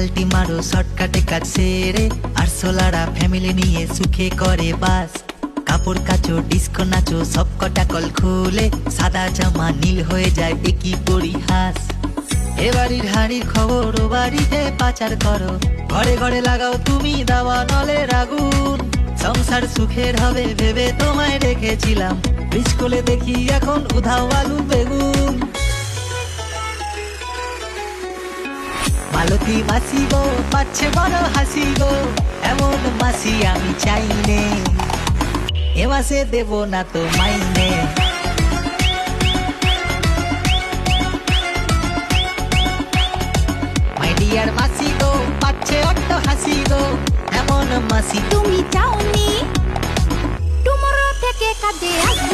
পাল্টি মারো শর্টকাটে কাজ সেরে, আর সোলারা ফ্যামিলি নিয়ে সুখে করে বাস। কাপড় কাচো, ডিস্কো নাচো, সব কটা কল খুলে, সাদা জামা নীল হয়ে যায় একই পরিহাস। এ বাড়ির হাড়ির খবর ও বাড়িতে পাচার করো, ঘরে ঘরে লাগাও তুমি দাওয়া নলের আগুন। সংসার সুখের হবে ভেবে তোমায় রেখেছিলাম, স্কুলে দেখি এখন উধাও আলু বেগুন। মালতী মাসি গো পাচ্ছে বড় হাসি গো, এমন মাসি আমি চাই নে, এ মাসে দেব না তো মাইনে। মাই ডিয়ার মাসি গো পাচ্ছে অট্ট হাসি গো, এমন মাসি তুমি চাওনি টুমরো থেকে কাজে আসবে